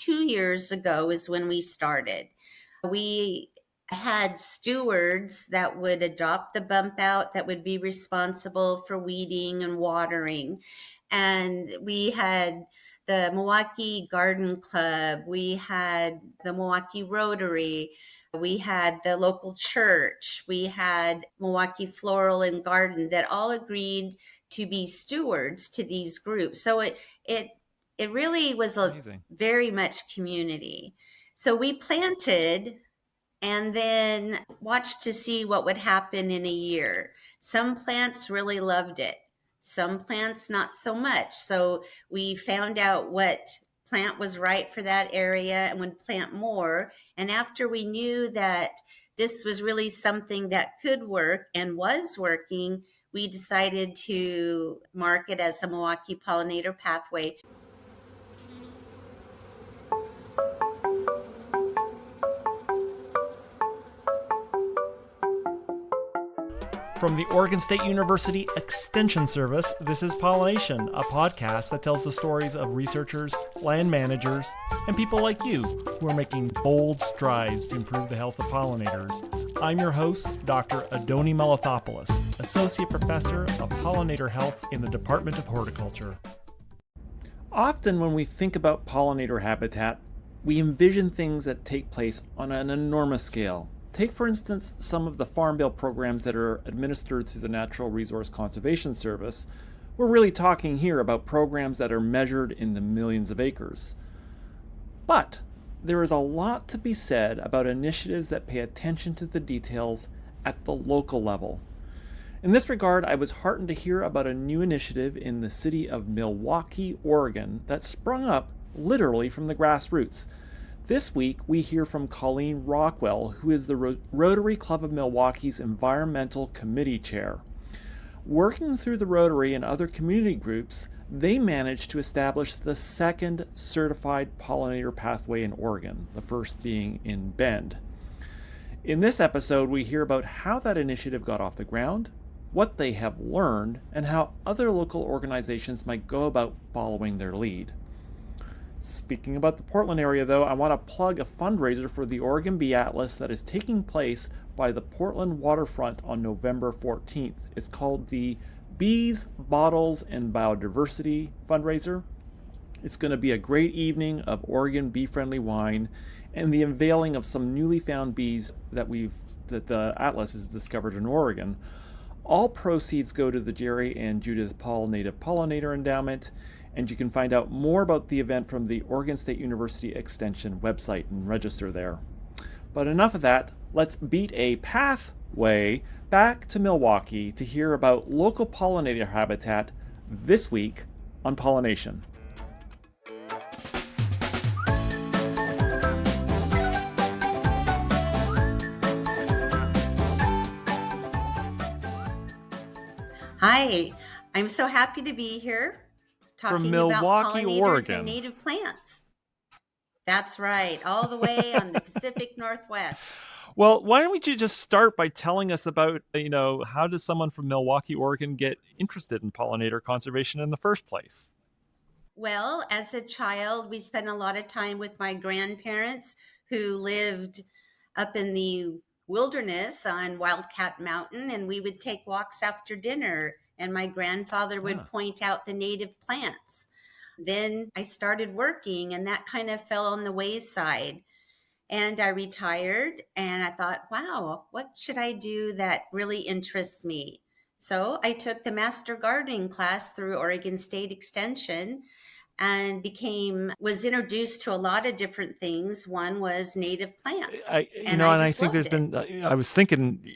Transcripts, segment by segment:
2 years ago is when we started. We had stewards that would adopt the bump out, that would be responsible for weeding and watering. And we had the Milwaukie Garden Club, we had the Milwaukie Rotary, we had the local church, we had Milwaukie Floral and Garden that all agreed to be stewards to these groups. So it really was Amazing. very much community. So we planted and then watched to see what would happen in a year. Some plants really loved it. Some plants not so much. So we found out what plant was right for that area and would plant more. And after we knew that this was really something that could work and was working, we decided to mark it as a Milwaukie Pollinator Pathway. From the Oregon State University Extension Service, this is PolliNation, a podcast that tells the stories of researchers, land managers, and people like you who are making bold strides to improve the health of pollinators. I'm your host, Dr. Adoni Melathopoulos, Associate Professor of Pollinator Health in the Department of Horticulture. Often when we think about pollinator habitat, we envision things that take place on an enormous scale. Take, for instance, some of the Farm Bill programs that are administered through the Natural Resource Conservation Service. We're really talking here about programs that are measured in the millions of acres. But there is a lot to be said about initiatives that pay attention to the details at the local level. In this regard, I was heartened to hear about a new initiative in the city of Milwaukie, Oregon, that sprung up literally from the grassroots. This week, we hear from Colleen Rockwell, who is the Rotary Club of Milwaukee's Environmental Committee Chair. Working through the Rotary and other community groups, they managed to establish the second certified pollinator pathway in Oregon, the first being in Bend. In this episode, we hear about how that initiative got off the ground, what they have learned, and how other local organizations might go about following their lead. Speaking about the Portland area, though, I want to plug a fundraiser for the Oregon Bee Atlas that is taking place by the Portland waterfront on November 14th. It's called the Bees, Bottles, and Biodiversity fundraiser. It's going to be a great evening of Oregon bee-friendly wine and the unveiling of some newly found bees that the Atlas has discovered in Oregon. All proceeds go to the Jerry and Judith Paul Native Pollinator Endowment, and you can find out more about the event from the Oregon State University Extension website and register there. But enough of that, let's beat a pathway back to Milwaukie to hear about local pollinator habitat this week on PolliNation. Hi, I'm so happy to be here talking about pollinators Oregon. And native plants. That's right, all the way on the Pacific Northwest. Well, why don't you just start by telling us about, how does someone from Milwaukie, Oregon get interested in pollinator conservation in the first place? Well, as a child, we spent a lot of time with my grandparents who lived up in the wilderness on Wildcat Mountain, and we would take walks after dinner, and my grandfather would point out the native plants. Then I started working, and that kind of fell on the wayside. And I retired, and I thought, wow, what should I do that really interests me? So I took the Master Gardening class through Oregon State Extension and was introduced to a lot of different things. One was native plants. I think there's been, I was thinking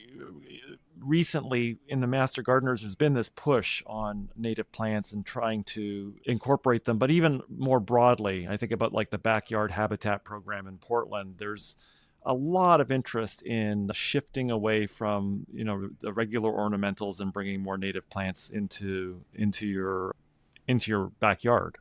recently in the Master Gardeners, there's been this push on native plants and trying to incorporate them. But even more broadly, I think about like the Backyard Habitat Program in Portland, there's a lot of interest in shifting away from, the regular ornamentals and bringing more native plants into your backyard.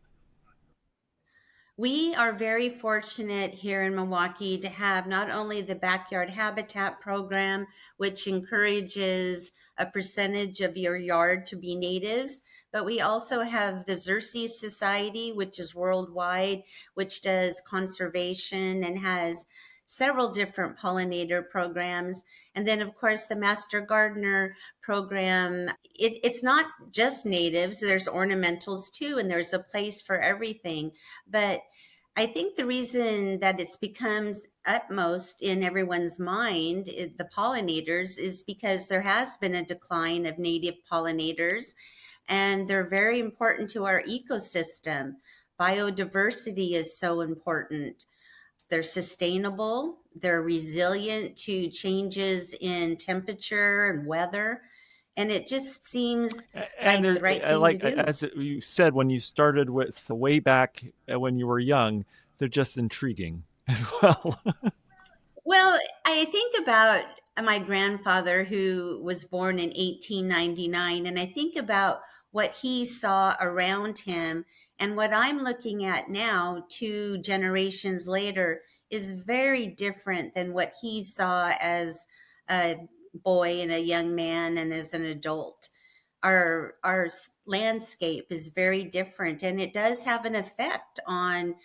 We are very fortunate here in Milwaukie to have not only the Backyard Habitat Program, which encourages a percentage of your yard to be natives, but we also have the Xerces Society, which is worldwide, which does conservation and has several different pollinator programs. And then, of course, the Master Gardener program. It's not just natives, there's ornamentals too, and there's a place for everything. But I think the reason that it's becomes utmost in everyone's mind, the pollinators, is because there has been a decline of native pollinators, and they're very important to our ecosystem. Biodiversity is so important. They're sustainable, they're resilient to changes in temperature and weather, and it just seems And like there, the right I thing to like do. as you said when you started with way back when you were young, they're just intriguing as well. Well, I think about my grandfather who was born in 1899, and I think about what he saw around him. And what I'm looking at now, 2 generations later, is very different than what he saw as a boy and a young man and as an adult. Our landscape is very different, and it does have an effect on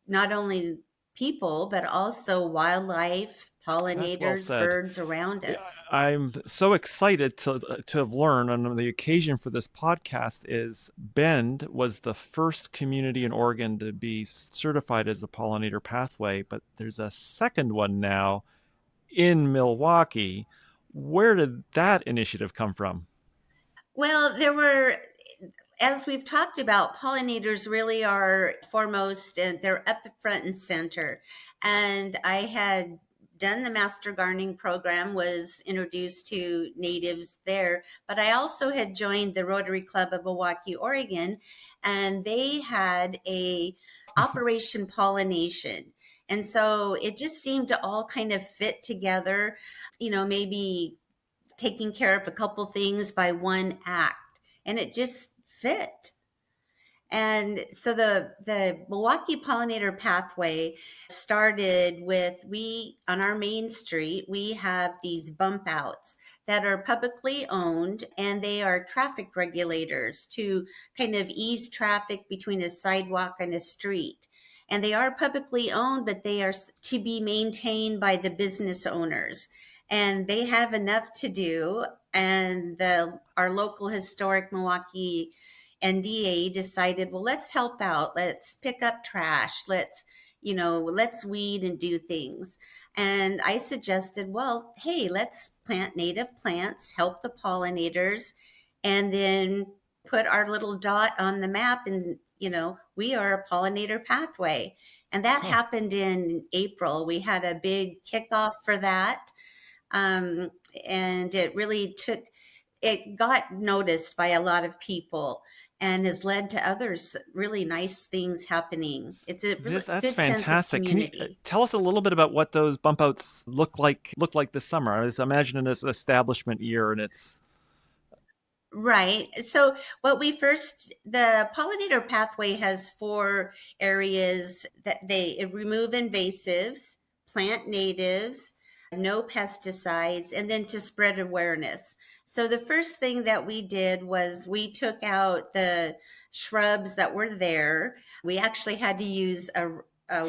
not only people, but also wildlife, That's well pollinators, said. birds around Yeah, us. I'm so excited to have learned, and the occasion for this podcast is Bend was the first community in Oregon to be certified as the pollinator pathway, but there's a second one now in Milwaukie. Where did that initiative come from? Well, there were, as we've talked about, pollinators really are foremost and they're up front and center. And I had done the master gardening program, was introduced to natives there, but I also had joined the Rotary Club of Milwaukie, Oregon, and they had a Operation PolliNation. And so it just seemed to all kind of fit together, maybe taking care of a couple things by one act, and it just fit. And so the Milwaukie Pollinator Pathway started with, we on our main street we have these bump outs that are publicly owned, and they are traffic regulators to kind of ease traffic between a sidewalk and a street. And they are publicly owned, but they are to be maintained by the business owners, and they have enough to do. And the our local historic Milwaukie NDA decided, well, let's help out. Let's pick up trash. Let's weed and do things. And I suggested, well, hey, let's plant native plants, help the pollinators, and then put our little dot on the map. And, we are a pollinator pathway. And that Huh. happened in April. We had a big kickoff for that. Um, and it got noticed by a lot of people and has led to others really nice things happening. It's a really That's good sense of fantastic. Can you community. tell us a little bit about what those bump outs look like this summer? I was imagining this establishment year, and it's Right. So, the pollinator pathway has 4 areas that they remove invasives, plant natives, no pesticides, and then to spread awareness. So, the first thing that we did was we took out the shrubs that were there. We actually had to use a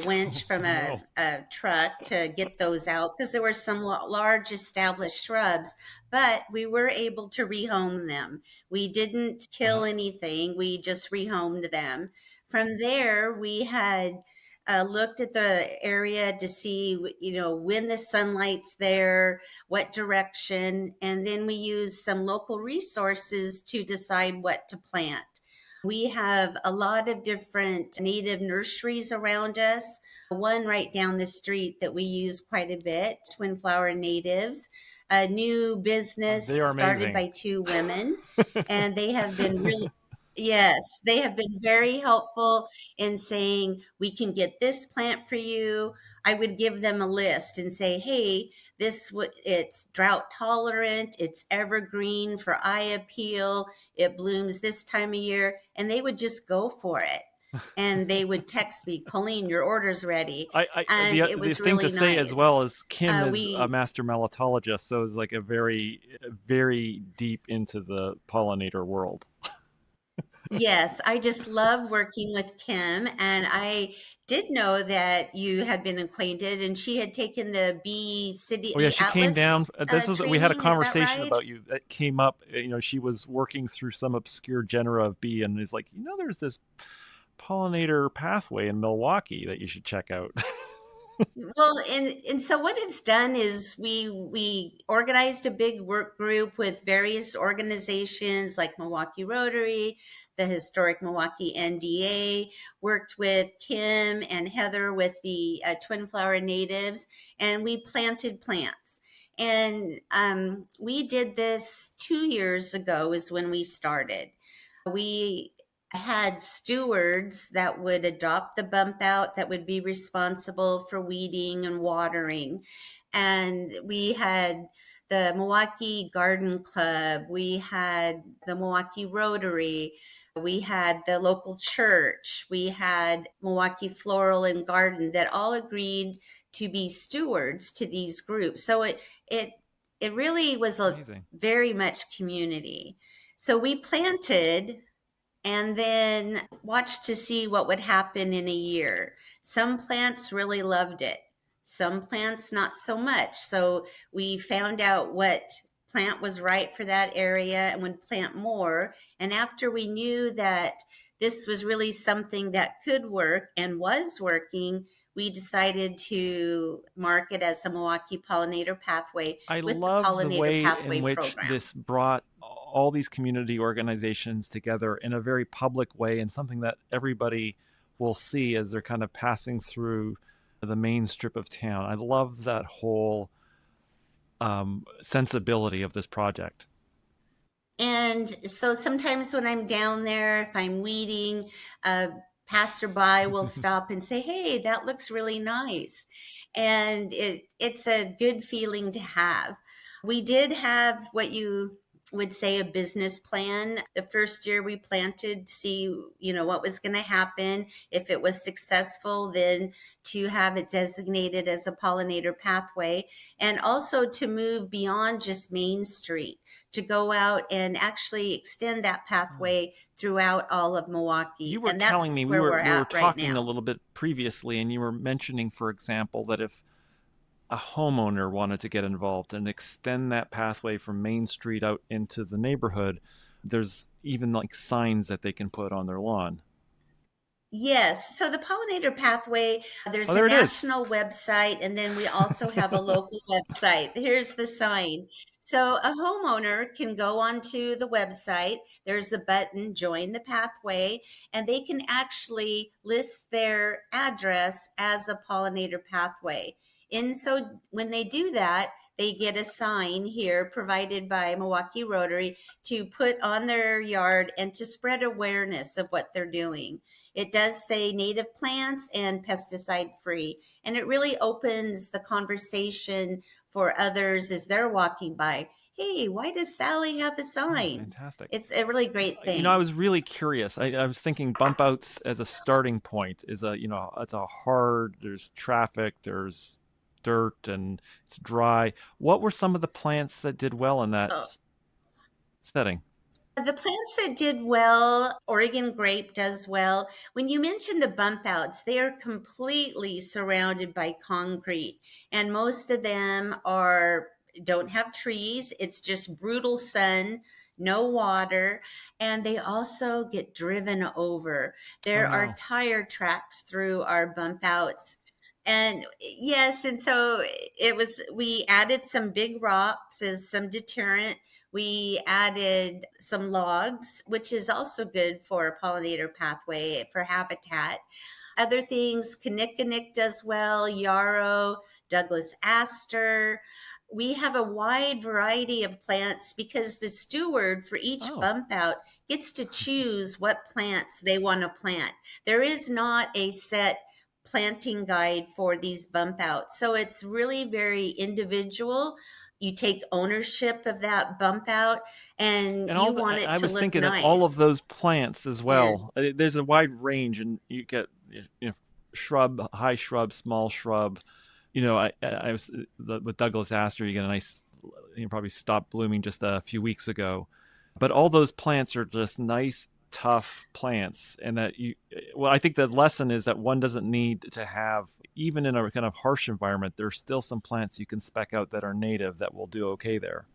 winch from a, no. a truck to get those out because there were some large established shrubs, but we were able to rehome them. We didn't kill Uh-huh. anything, we just rehomed them. From there, we had looked at the area to see, when the sunlight's there, what direction, and then we used some local resources to decide what to plant. We have a lot of different native nurseries around us. One right down the street that we use quite a bit, Twin Flower Natives, a new They business are started amazing. by 2 women, and they have been really, yes, they have been very helpful in saying, we can get this plant for you. I would give them a list and say, hey, it's drought tolerant, it's evergreen for eye appeal, it blooms this time of year, and they would just go for it. And they would text me, Colleen, your order's ready. And it The was thing to really say as nice. well is Kim is a We master melitologist, so is like a very deep into the pollinator world. Yes, I just love working with Kim, and I did know that you had been acquainted, and she had taken the Bee Oh yeah, City she came down. Atlas We had a training. Is that conversation right? about you that came up. She was working through some obscure genera of bee, and is like, there's this pollinator pathway in Milwaukie that you should check out. Well, and so what it's done is we organized a big work group with various organizations like Milwaukie Rotary, the historic Milwaukie NDA, worked with Kim and Heather with the Twin Flower Natives, and we planted plants. And we did this 2 years ago is when we started. We had stewards that would adopt the bump out that would be responsible for weeding and watering. And we had the Milwaukie Garden Club, we had the Milwaukie Rotary, we had the local church, we had Milwaukie Floral and Garden that all agreed to be stewards to these groups. So it it really was a Amazing. very much community. So we planted and then watch to see what would happen in a year. Some plants really loved it, some plants not so much. So we found out what plant was right for that area and would plant more. And after we knew that this was really something that could work and was working, we decided to mark it as a Milwaukie Pollinator Pathway I with the love the Pollinator way in Pathway which program. this brought all these community organizations together in a very public way, and something that everybody will see as they're kind of passing through the main strip of town. I love that whole sensibility of this project. And so sometimes when I'm down there, if I'm weeding, a passerby will stop and say, "Hey, that looks really nice." And it's a good feeling to have. We did have what you would say a business plan. The first year we planted, see, what was going to happen. If it was successful, then to have it designated as a pollinator pathway, and also to move beyond just Main Street, to go out and actually extend that Oh. pathway throughout all of You Milwaukie. were And telling that's me we where were we're we were at right talking a now. little bit previously, and you were mentioning, for example, that if a homeowner wanted to get involved and extend that pathway from Main Street out into the neighborhood, there's even like signs that they can put on their lawn. Yes. So the pollinator pathway, Oh, there's a there it is. national website, and then we also have a local website. Here's the sign. So a homeowner can go onto the website. There's a button, join the pathway, and they can actually list their address as a pollinator pathway. And so when they do that, they get a sign here provided by Milwaukie Rotary to put on their yard and to spread awareness of what they're doing. It does say native plants and pesticide free. And it really opens the conversation for others as they're walking by. Hey, why does Sally have a Oh, sign? fantastic. It's a really great I thing. was really curious. I was thinking bump outs as a starting point is it's a hard, there's traffic, there's dirt, and it's dry. What were some of the plants that did well in that Oh, setting? the plants that did well, Oregon grape does well. When you mention the bump outs, they are completely surrounded by concrete, and most of them are don't have trees. It's just brutal sun, no water, and they also get driven over. Oh There are no. tire tracks through our bump outs. And yes, and so we added some big rocks as some deterrent. We added some logs, which is also good for a pollinator pathway for habitat. Other things, Kinnickinnick does well, yarrow, Douglas aster. We have a wide variety of plants because the steward for each Oh. bump out gets to choose what plants they want to plant. There is not a set planting guide for these bump outs. So it's really very individual. You take ownership of that bump out and And you want it I to was look thinking that all of nice. those plants as And well. There's a wide range, and you get shrub, high shrub, small shrub. I was with Douglas Aster. You get a nice, probably stopped blooming just a few weeks ago, but all those plants are just nice, tough plants, and that well, I think the lesson is that one doesn't need to have, even in a kind of harsh environment, there's still some plants you can spec out that are native that will do okay there.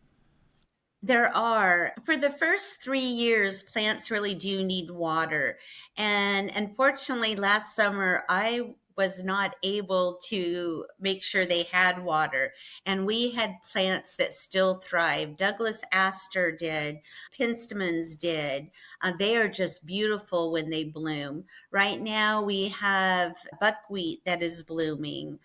There are. For the first 3 years, plants really do need water. And unfortunately, last summer, I was not able to make sure they had water. And we had plants that still thrive. Douglas aster did, penstemons did. They are just beautiful when they bloom. Right now, we have buckwheat that is blooming.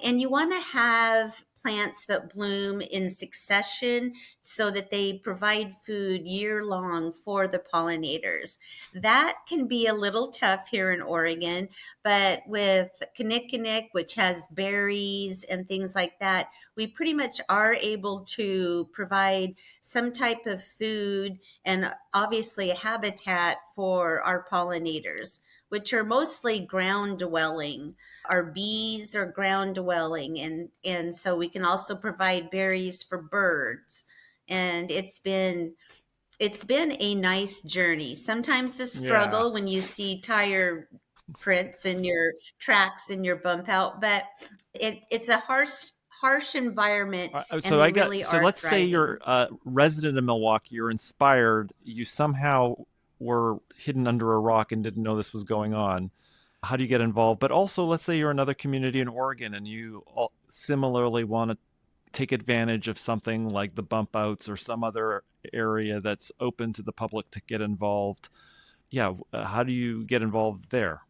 And you want to have plants that bloom in succession so that they provide food year long for the pollinators. That can be a little tough here in Oregon, but with kinnikinick, which has berries and things like that, we pretty much are able to provide some type of food and obviously a habitat for our pollinators, which are mostly ground dwelling. Our bees are ground dwelling, and so we can also provide berries for birds. And it's been a nice journey. Sometimes a Yeah. struggle when you see tire prints in your tracks and your bump out, but it's a harsh environment, and So they really are let's say you're thriving. a resident of Milwaukee, you're inspired, you somehow were hidden under a rock and didn't know this was going on. How do you get involved? But also, let's say you're another community in Oregon and you similarly want to take advantage of something like the bump outs or some other area that's open to the public to get involved. Yeah, how do you get involved there?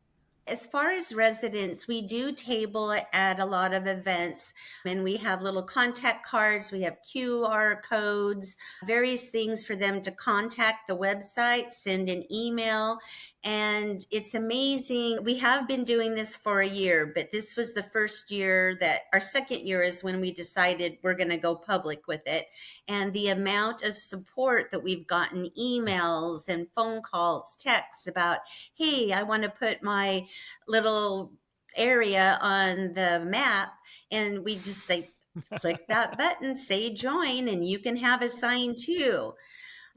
As far as residents, we do table at a lot of events, and we have little contact cards, we have QR codes, various things for them to contact the website, send an email. And it's amazing. We have been doing this for a year, but this was the first year that our second year is when we decided we're going to go public with it. And the amount of support that we've gotten, emails and phone calls, texts about, hey, I want to put my little area on the map, and we just say click that button, say join, and you can have a sign too.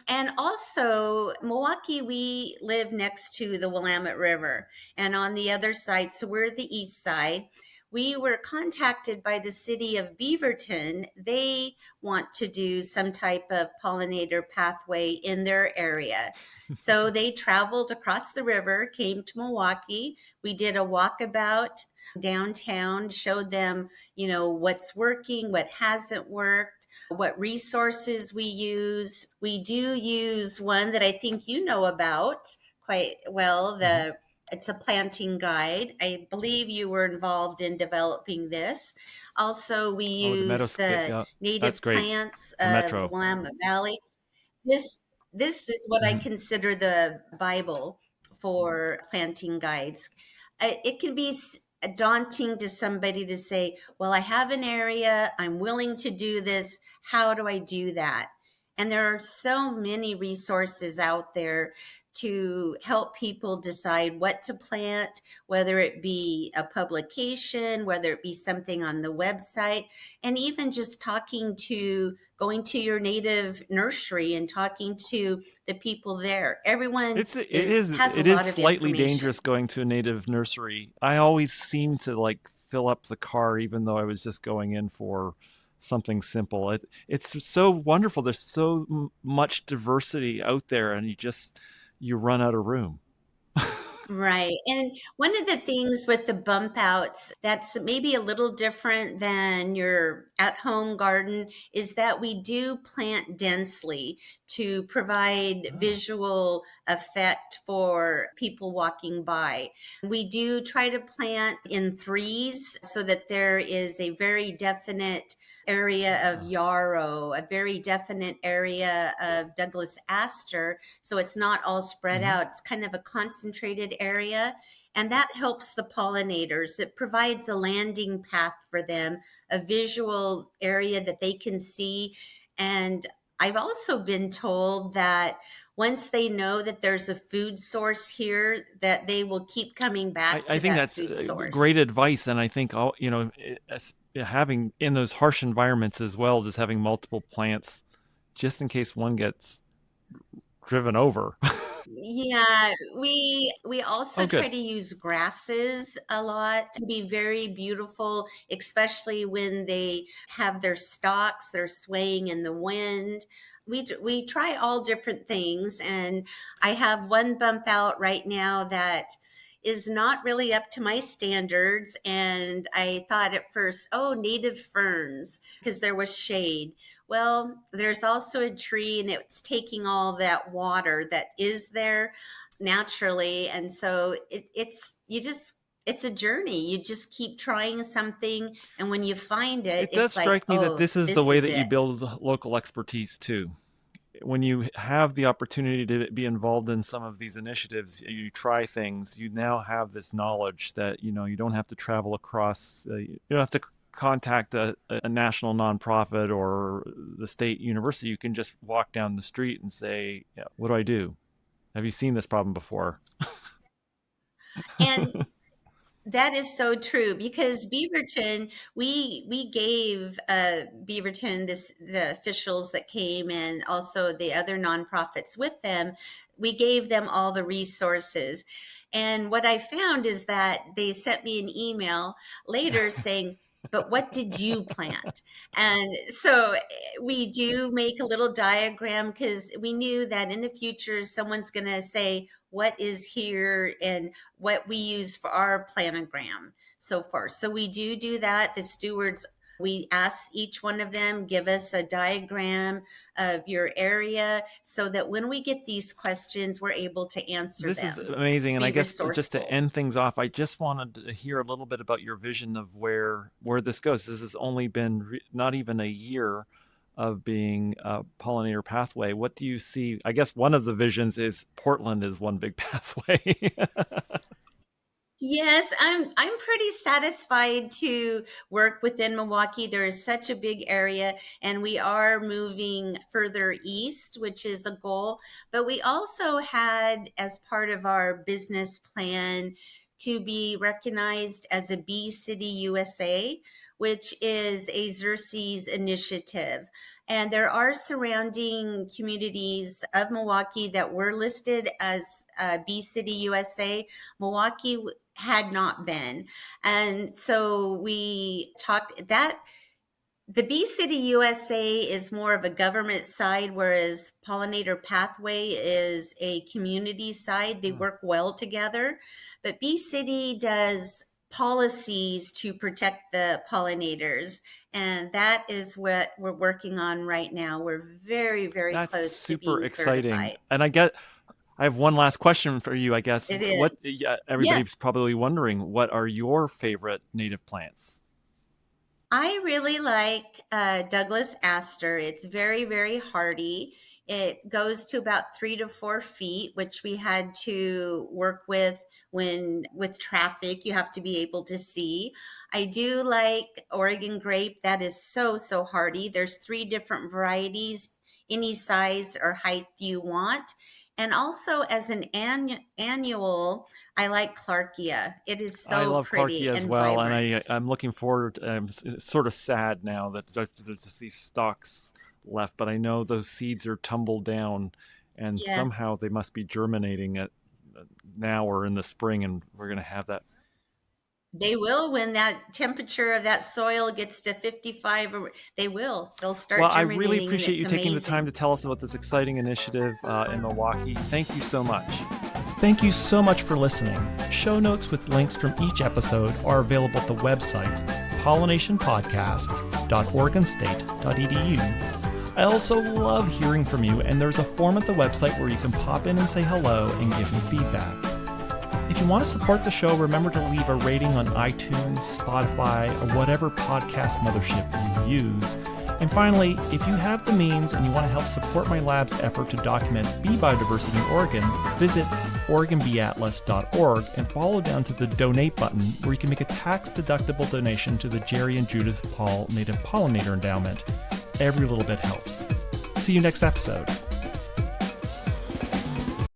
And also, Milwaukee, we live next to the Willamette River, and on the other side, so we're the east side. We were contacted by the city of Beaverton. They want to do some type of pollinator pathway in their area. So they traveled across the river, came to Milwaukee. We did a walkabout downtown, showed them, what's working, what hasn't worked, what resources we use. We do use one that I think you know about quite well. Mm-hmm. It's a planting guide. I believe you were involved in developing this. Also, we Oh, the use Meadowscape. the Yeah, that's native great. plants The of the Metro. Willamette Valley. This is what I Mhm. consider the Bible for planting guides. It can be daunting to somebody to say, well, I have an area, I'm willing to do this. How do I do that? And there are so many resources out there to help people decide what to plant, whether it be a publication, whether it be something on the website, and even just going to your native nursery and talking to the people there. Everyone has a It is lot of slightly dangerous information. going to a native nursery. I always seem to like fill up the car even though I was just going in for something simple. It's so wonderful. There's so much diversity out there, and you run out of room. Right. And one of the things with the bump outs that's maybe a little different than your at home garden is that we do plant densely to provide Oh. visual effect for people walking by. We do try to plant in threes so that there is a very definite area of Oh. yarrow, a very definite area of Douglas aster, so it's not all spread Hmm. out. It's kind of a concentrated area, and that helps the pollinators. It provides a landing path for them, a visual area that they can see. And I've also been told that once they know that there's a food source here, that they will keep coming back I to think that that's food great source. advice, and I think all having in those harsh environments as well, just having multiple plants, just in case one gets driven over. Yeah, we also Oh, good. try to use grasses a lot to be very beautiful, especially when they have their stalks, they're swaying in the wind. We try all different things, and I have one bump out right now that is not really up to my standards. And I thought at first, oh, native ferns, because there was shade. Well, there's also a tree and it's taking all that water that is there naturally. And so it's a journey. You just keep trying something. And when you find it, It does it's like, strike me that oh, this is the this way is that you it. build local expertise too. When you have the opportunity to be involved in some of these initiatives, you try things, you now have this knowledge that, you don't have to travel across, you don't have to contact a national nonprofit or the state university. You can just walk down the street and say, yeah, what do I do? Have you seen this problem before? And that is so true because Beaverton, we gave Beaverton the officials that came and also the other nonprofits with them. We gave them all the resources, and what I found is that they sent me an email later saying, "But what did you plant?" And so we do make a little diagram because we knew that in the future someone's going to say, "What is here?" and what we use for our planogram so far. So we do that. The stewards, we ask each one of them, give us a diagram of your area so that when we get these questions, we're able to answer This is them, amazing, and I be guess just to resourceful. end things off, I just wanted to hear a little bit about your vision of where this goes. This has only been not even a year of being a pollinator pathway. What do you see? I guess one of the visions is Portland is one big pathway. Yes, I'm pretty satisfied to work within Milwaukie. There is such a big area, and we are moving further east, which is a goal. But we also had, as part of our business plan, to be recognized as a Bee City USA, which is a Xerces initiative. And there are surrounding communities of Milwaukie that were listed as Bee City USA. Milwaukie had not been. And so we talked that the Bee City USA is more of a government side, whereas Pollinator Pathway is a community side. They work well together. But Bee City does policies to protect the pollinators. And that is what we're working on right now. We're very, very That's close to super being exciting. certified. And I have one last question for you, I guess. It What, is. yeah, Yes. everybody's probably wondering, what are your favorite native plants? I really like Douglas aster. It's very, very hardy. It goes to about 3 to 4 feet, which we had to work with when with traffic. You have to be able to see. I do like Oregon grape. That is so, so hardy. There's 3 different varieties, any size or height you want. And also as an annual, I like Clarkia. It is I so love Clarky pretty as and well, and vibrant. I'm looking forward. It's sort of sad now that there's just these stalks left, but I know those seeds are tumbled down, and Yeah. somehow they must be germinating at now or in the spring, and we're gonna have that. They will when that temperature of that soil gets to 55, or they will. They'll start Well, I really germinating and appreciate it's you taking the time amazing. to tell us about this exciting initiative in Milwaukie. Thank you so much. Thank you so much for listening. Show notes with links from each episode are available at the website pollinationpodcast.oregonstate.edu. I also love hearing from you, and there's a form at the website where you can pop in and say hello and give me feedback. If you want to support the show, remember to leave a rating on iTunes, Spotify, or whatever podcast mothership you use. And finally, if you have the means and you want to help support my lab's effort to document bee biodiversity in Oregon, visit OregonBeeAtlas.org and follow down to the donate button where you can make a tax-deductible donation to the Jerry and Judith Paul Native Pollinator Endowment. Every little bit helps. See you next episode.